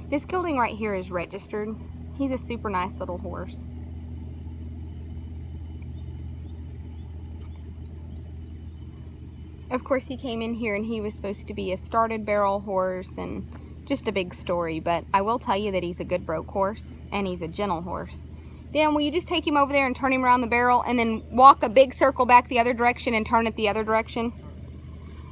This gelding right here is registered. He's a super nice little horse. Of course, he came in here and he was supposed to be a started barrel horse and just a big story, but I will tell you that he's a good broke horse and he's a gentle horse. Dan, will you just take him over there and turn him around the barrel and then walk a big circle back the other direction and turn it the other direction?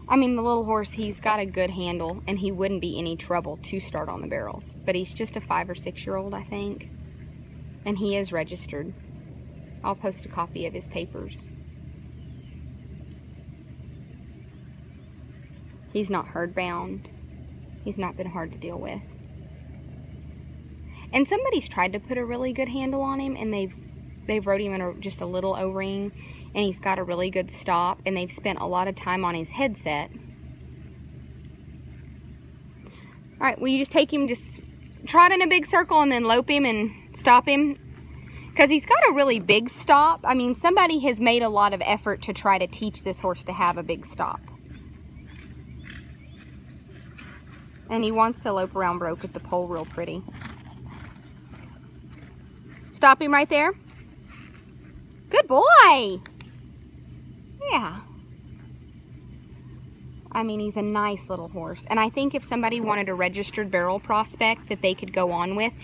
I mean, the little horse, he's got a good handle and he wouldn't be any trouble to start on the barrels, but he's just a 5 or 6 year old, I think, and he is registered. I'll post a copy of his papers. He's not herd bound. He's not been hard to deal with. And somebody's tried to put a really good handle on him, and they've rode him in just a little O-ring, and he's got a really good stop, and they've spent a lot of time on his headset. All right, will you just take him, just trot in a big circle and then lope him and stop him? Because he's got a really big stop. I mean, somebody has made a lot of effort to try to teach this horse to have a big stop. And he wants to lope around broke at the pole real pretty. Stop him right there. Good boy. Yeah. I mean, he's a nice little horse. And I think if somebody wanted a registered barrel prospect that they could go on with,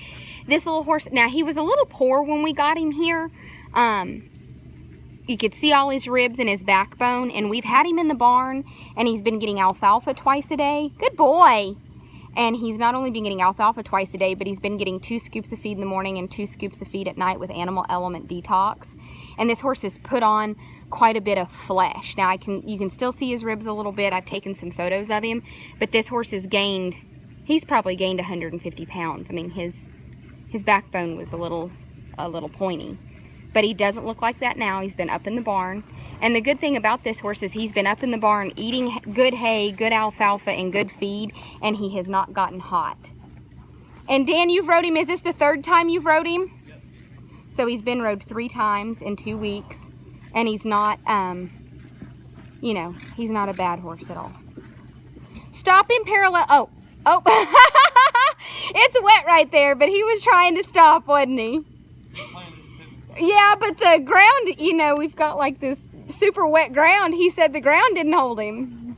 this little horse, now he was a little poor when we got him here. You could see all his ribs and his backbone, and we've had him in the barn, and he's been getting alfalfa twice a day. Good boy. And he's not only been getting alfalfa twice a day, but he's been getting 2 scoops of feed in the morning and 2 scoops of feed at night with Animal Element Detox. And this horse has put on quite a bit of flesh. Now you can still see his ribs a little bit. I've taken some photos of him, but this horse has gained, he's probably gained 150 pounds. I mean, his backbone was a little pointy, but he doesn't look like that now. He's been up in the barn. And the good thing about this horse is he's been up in the barn eating good hay, good alfalfa, and good feed, and he has not gotten hot. And Dan, you've rode him. Is this the 3rd time you've rode him? Yep. So he's been rode 3 times in 2 weeks, and he's not, you know, he's not a bad horse at all. Stop him parallel. Oh. It's wet right there, but he was trying to stop, wasn't he? Yeah, but the ground, you know, we've got like this super wet ground. He said the ground didn't hold him.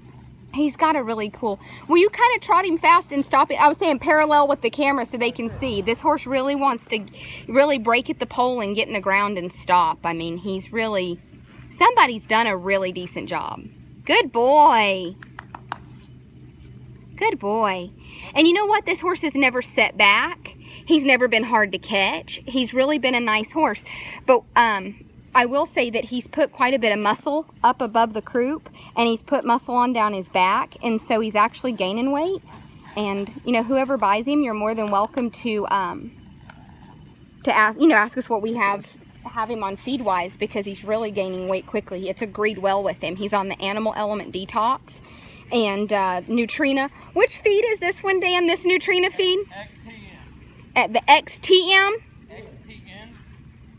He's got a really cool, will you kind of trot him fast and stop it? I was saying parallel with the camera so they can see. This horse really wants to really break at the pole and get in the ground and stop. I mean, he's really, somebody's done a really decent job. Good boy. Good boy. And you know what? This horse has never set back. He's never been hard to catch. He's really been a nice horse. But I will say that he's put quite a bit of muscle up above the croup, and he's put muscle on down his back, and so he's actually gaining weight. And you know, whoever buys him, you're more than welcome to ask us what we have him on feed wise, because he's really gaining weight quickly. It's agreed well with him. He's on the Animal Element Detox and Nutrina. Which feed is this one, Dan? This Nutrina feed? XTN. At the XTM?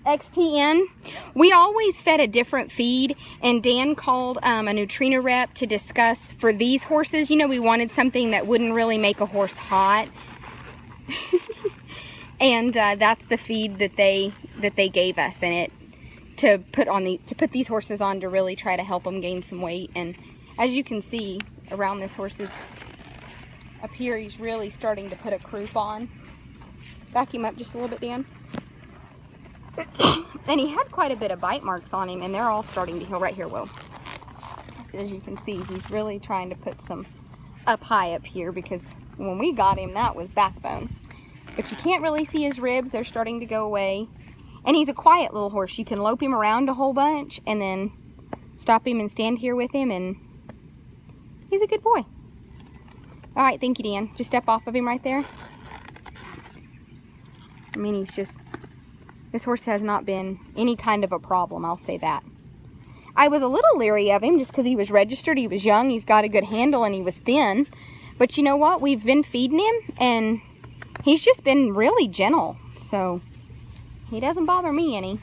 XTN. We always fed a different feed, and Dan called a Nutrina rep to discuss for these horses. You know, we wanted something that wouldn't really make a horse hot. And that's the feed that they gave us, and it to put these horses on to really try to help them gain some weight. And as you can see around this horse's up here, he's really starting to put a croup on. Back him up just a little bit, Dan. And he had quite a bit of bite marks on him, and they're all starting to heal right here. Whoa. As you can see, he's really trying to put some up high up here, because when we got him, that was backbone. But you can't really see his ribs. They're starting to go away. And he's a quiet little horse. You can lope him around a whole bunch and then stop him and stand here with him, and he's a good boy. All right, thank you, Dan. Just step off of him right there. I mean, he's just, this horse has not been any kind of a problem, I'll say that. I was a little leery of him just because he was registered, he was young, he's got a good handle, and he was thin. But you know what? We've been feeding him, and he's just been really gentle. So he doesn't bother me any.